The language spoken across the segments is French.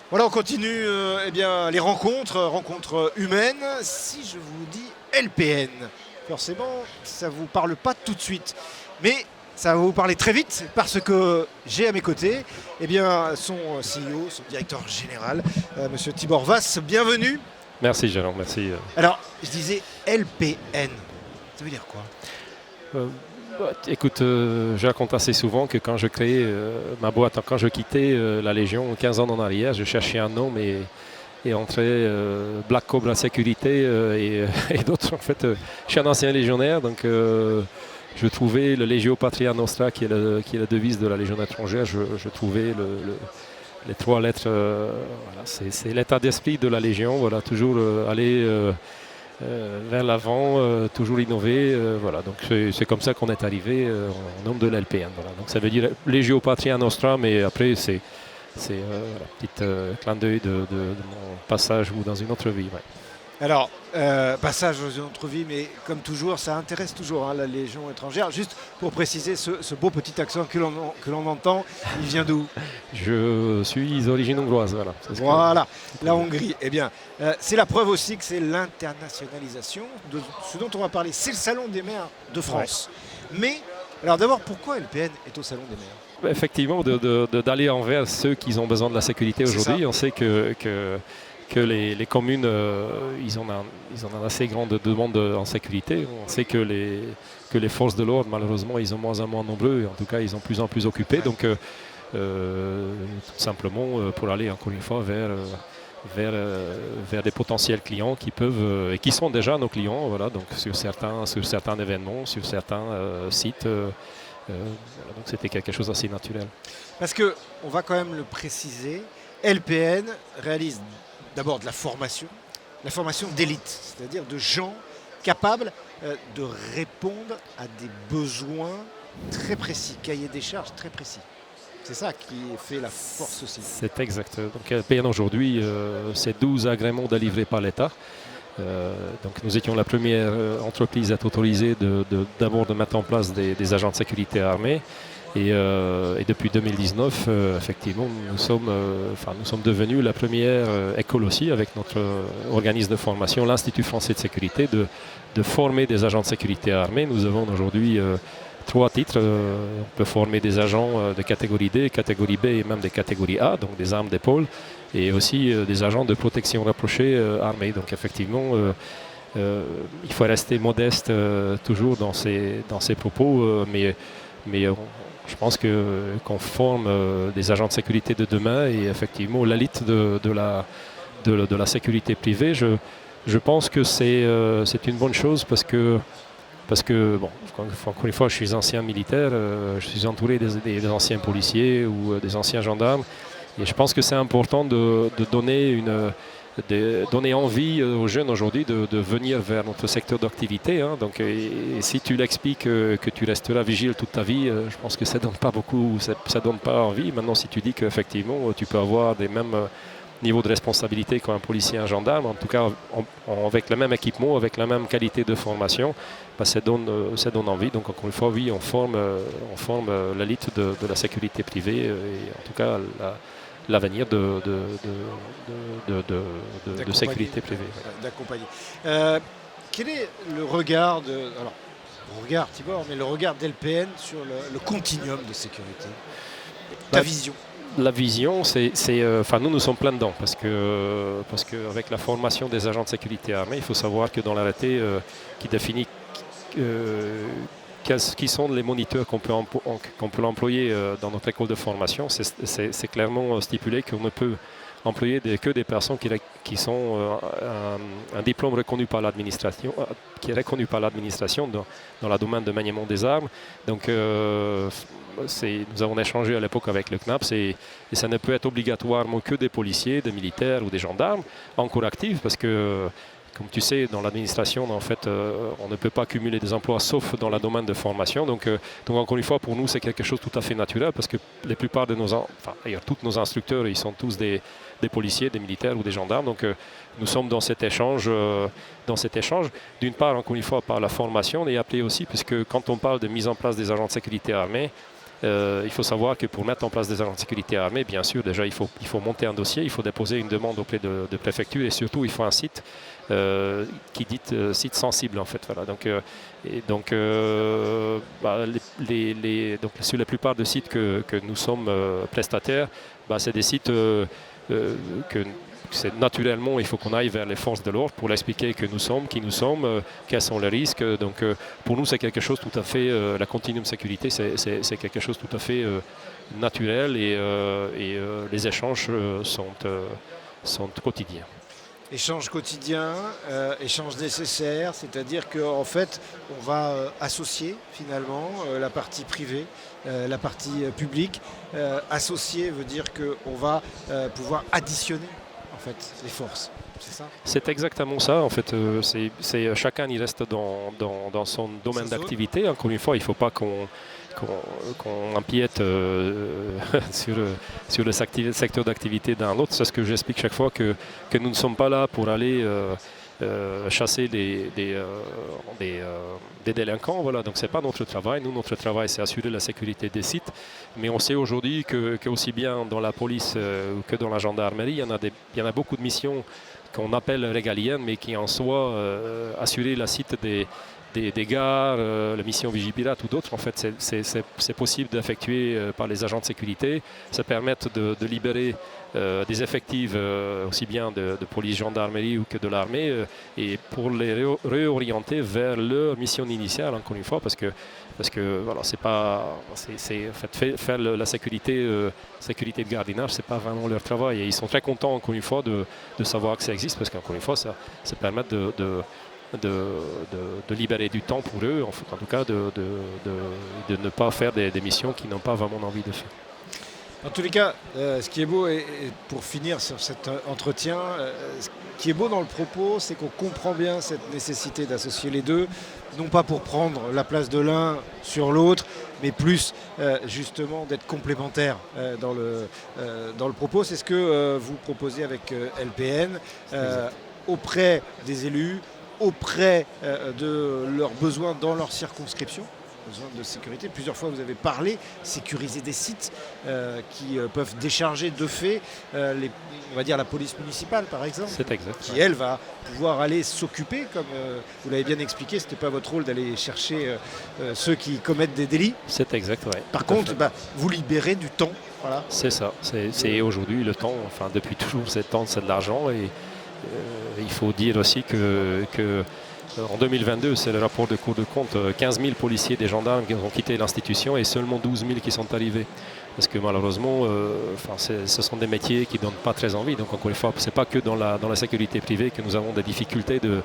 Voilà, on continue eh bien, les rencontres humaines. Si je vous dis LPN, forcément, ça ne vous parle pas tout de suite. Mais ça va vous parler très vite parce que j'ai à mes côtés eh bien, son CEO, son directeur général, Monsieur Tibor Vass. Bienvenue. Merci Jérôme, merci. Alors, je disais LPN. Ça veut dire quoi? Écoute, je raconte assez souvent que quand je créais ma boîte, quand je quittais la Légion 15 ans en arrière, je cherchais un nom et entre Black Cobra Sécurité et d'autres. En fait, je suis un ancien légionnaire, donc je trouvais le Legio Patria Nostra, qui est la devise de la Légion étrangère, je trouvais les trois lettres, voilà, c'est l'état d'esprit de la Légion, voilà, toujours aller vers l'avant, toujours innover. Voilà. Donc c'est comme ça qu'on est arrivé au nom de l'LPN. Voilà. Donc ça veut dire Legio Patria Nostra, mais après c'est un petit clin d'œil de mon passage ou dans une autre vie. Ouais. Alors, passage dans une autre vie, mais comme toujours, ça intéresse toujours la Légion étrangère. Juste pour préciser, ce beau petit accent que l'on entend, il vient d'où? Je suis d'origine hongroise. Voilà, voilà, la Hongrie. Eh bien, c'est la preuve aussi que c'est l'internationalisation de ce dont on va parler. C'est le Salon des maires de France. Ouais. Mais, alors d'abord, pourquoi LPN est au Salon des maires? Effectivement, d'aller envers ceux qui ont besoin de la sécurité aujourd'hui. On sait que les communes, ils ont un assez grande demande en sécurité. On sait que les forces de l'ordre, malheureusement, ils sont moins en moins nombreux. En tout cas, ils sont de plus en plus occupés. Ouais. Donc, tout simplement, pour aller, encore une fois, vers des potentiels clients qui peuvent et qui sont déjà nos clients. Voilà, donc sur certains événements, sur certains sites. Voilà, donc c'était quelque chose d'assez naturel. Parce qu'on va quand même le préciser, LPN réalise d'abord de la formation d'élite, c'est-à-dire de gens capables de répondre à des besoins très précis, cahier des charges très précis. C'est ça qui fait la force aussi. C'est exact. Donc LPN aujourd'hui, c'est 12 agréments délivrés par l'État. Donc nous étions la première entreprise à être autorisée d'abord de mettre en place des agents de sécurité armés. Et depuis 2019, effectivement, nous sommes devenus la première école aussi, avec notre organisme de formation, l'Institut français de sécurité, de former des agents de sécurité armés. Nous avons aujourd'hui 3 titres. On peut former des agents de catégorie D, catégorie B et même des catégories A, donc des armes d'épaule, et aussi des agents de protection rapprochée armés. Donc effectivement, il faut rester modeste toujours dans ces propos, mais je pense qu'on forme des agents de sécurité de demain et effectivement l'élite de la sécurité privée. Je pense que c'est une bonne chose parce que bon, encore une fois, je suis ancien militaire, je suis entouré des anciens policiers ou des anciens gendarmes. Et je pense que c'est important de donner envie aux jeunes aujourd'hui de venir vers notre secteur d'activité. Hein. Donc, et si tu l'expliques que tu resteras vigile toute ta vie, je pense que ça ne donne pas beaucoup, ça donne pas envie. Maintenant, si tu dis qu'effectivement, tu peux avoir des mêmes niveaux de responsabilité qu'un policier, un gendarme, en tout cas avec le même équipement, avec la même qualité de formation, bah, ça donne envie. Donc encore une fois, oui, on forme l'élite de la sécurité privée et en tout cas l'avenir de sécurité privée. D'accompagner. Quel est le regard Tibor, mais le regard d'LPN sur le continuum de sécurité? Ta vision? La vision, nous sommes plein dedans parce que avec la formation des agents de sécurité armés, il faut savoir que dans l'arrêté qui définit qui sont les moniteurs qu'on peut employer dans notre école de formation, c'est clairement stipulé qu'on ne peut employer que des personnes qui sont un diplôme reconnu par l'administration, qui est reconnu par l'administration dans le domaine de maniement des armes. Donc nous avons échangé à l'époque avec le CNAPS et ça ne peut être obligatoirement que des policiers, des militaires ou des gendarmes encore actifs parce que comme tu sais, dans l'administration, en fait, on ne peut pas cumuler des emplois sauf dans le domaine de formation. Donc encore une fois, pour nous, c'est quelque chose de tout à fait naturel parce que la plupart de d'ailleurs, tous nos instructeurs, ils sont tous des policiers, des militaires ou des gendarmes. Donc nous sommes dans cet échange. D'une part, encore une fois, par la formation, et après aussi, puisque quand on parle de mise en place des agents de sécurité armés, Il faut savoir que pour mettre en place des agents de sécurité armés, bien sûr, déjà il faut monter un dossier, il faut déposer une demande auprès de préfecture et surtout il faut un site qui dit site sensible en fait. Voilà. Donc, sur la plupart des sites que nous sommes prestataires, c'est des sites que naturellement, il faut qu'on aille vers les forces de l'ordre pour leur expliquer que nous sommes, qui nous sommes, quels sont les risques. Donc, pour nous, c'est quelque chose tout à fait, la continuum sécurité, c'est quelque chose tout à fait naturel et les échanges sont quotidiens. Échange quotidien, échange nécessaire, c'est-à-dire qu'en fait, on va associer finalement la partie privée, la partie publique. Associer veut dire qu'on va pouvoir additionner en fait les forces. C'est ça ? C'est exactement ça. En fait, chacun y reste dans son domaine d'activité. Encore une fois, il ne faut pas qu'on empiète sur le secteur d'activité d'un autre. C'est ce que j'explique chaque fois, que nous ne sommes pas là pour aller chasser des délinquants. Voilà. Donc ce n'est pas notre travail. Nous, notre travail, c'est assurer la sécurité des sites. Mais on sait aujourd'hui que aussi bien dans la police que dans la gendarmerie, il y en a beaucoup de missions qu'on appelle régaliennes, mais qui en soi assurer la site des gares, la mission Vigipirate ou d'autres, en fait, c'est possible d'effectuer par les agents de sécurité. Ça permet de libérer des effectifs aussi bien de police, gendarmerie ou que de l'armée et pour les réorienter vers leur mission initiale, encore une fois, parce que voilà, en fait, faire la sécurité de gardiennage, c'est pas vraiment leur travail. Et ils sont très contents, encore une fois, de savoir que ça existe, parce qu'encore une fois, ça permet de libérer du temps pour eux, en tout cas de ne pas faire des missions qu'ils n'ont pas vraiment envie de faire. En tous les cas, ce qui est beau, et pour finir sur cet entretien, ce qui est beau dans le propos, c'est qu'on comprend bien cette nécessité d'associer les deux, non pas pour prendre la place de l'un sur l'autre, mais plus justement d'être complémentaires dans le propos. C'est ce que vous proposez avec LPN, auprès des élus, auprès de leurs besoins dans leur circonscription, besoin de sécurité. Plusieurs fois, vous avez parlé, sécuriser des sites qui peuvent décharger de fait, on va dire la police municipale, par exemple. C'est exact. Qui, elle, va pouvoir aller s'occuper, comme vous l'avez bien expliqué, ce n'était pas votre rôle d'aller chercher ceux qui commettent des délits. C'est exact, oui. Par contre, vous libérez du temps. Voilà. C'est ça. C'est aujourd'hui le temps, enfin depuis toujours, c'est le temps, c'est de l'argent. Et il faut dire aussi que en 2022, c'est le rapport de Cour de compte, 15 000 policiers et des gendarmes qui ont quitté l'institution et seulement 12 000 qui sont arrivés. Parce que malheureusement, ce sont des métiers qui ne donnent pas très envie. Donc encore une fois, ce n'est pas que dans la sécurité privée que nous avons des difficultés de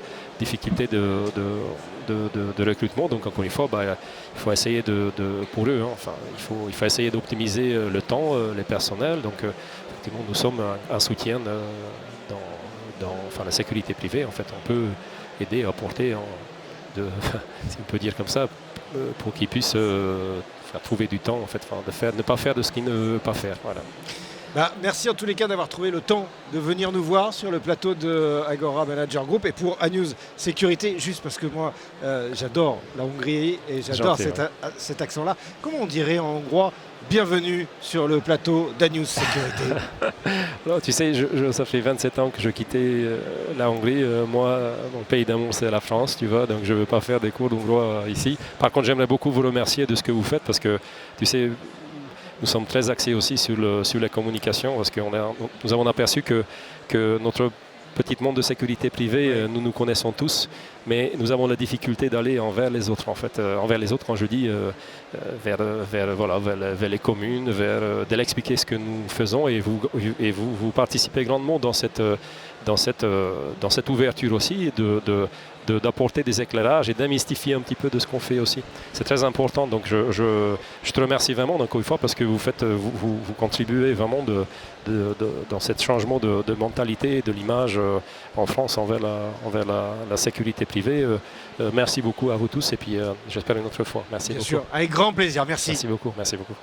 recrutement. Donc encore une fois, il faut essayer pour eux, il faut essayer d'optimiser le temps, les personnels. Donc effectivement, nous sommes un soutien dans la sécurité privée. En fait, on peut aider à apporter, si on peut dire comme ça, pour qu'ils puissent trouver du temps, en fait, ne pas faire de ce qu'ils ne veulent pas faire. Voilà. Merci en tous les cas d'avoir trouvé le temps de venir nous voir sur le plateau de Agora Manager Group. Et pour Anews Sécurité, juste parce que moi j'adore la Hongrie et j'adore cet accent-là. Comment on dirait en hongrois « Bienvenue sur le plateau d'Anews Sécurité » Alors, tu sais, ça fait 27 ans que je quittais la Hongrie. Moi, mon pays d'amour, c'est la France, tu vois, donc je ne veux pas faire des cours d'hongrois ici. Par contre, j'aimerais beaucoup vous remercier de ce que vous faites parce que, tu sais, nous sommes très axés aussi sur la communication parce que nous avons aperçu que notre petit monde de sécurité privée, nous nous connaissons tous, mais nous avons la difficulté d'aller envers les autres, en fait. Envers les autres, quand je dis vers les communes, de l'expliquer ce que nous faisons et vous participez grandement dans cette ouverture aussi d'apporter des éclairages et d'amystifier un petit peu de ce qu'on fait aussi. C'est très important, donc je te remercie vraiment encore une fois parce que vous contribuez vraiment dans ce changement de mentalité et de l'image en France envers la sécurité privée. Merci beaucoup à vous tous et puis j'espère une autre fois. Merci beaucoup. Bien sûr, avec grand plaisir. Merci. Merci beaucoup. Merci beaucoup.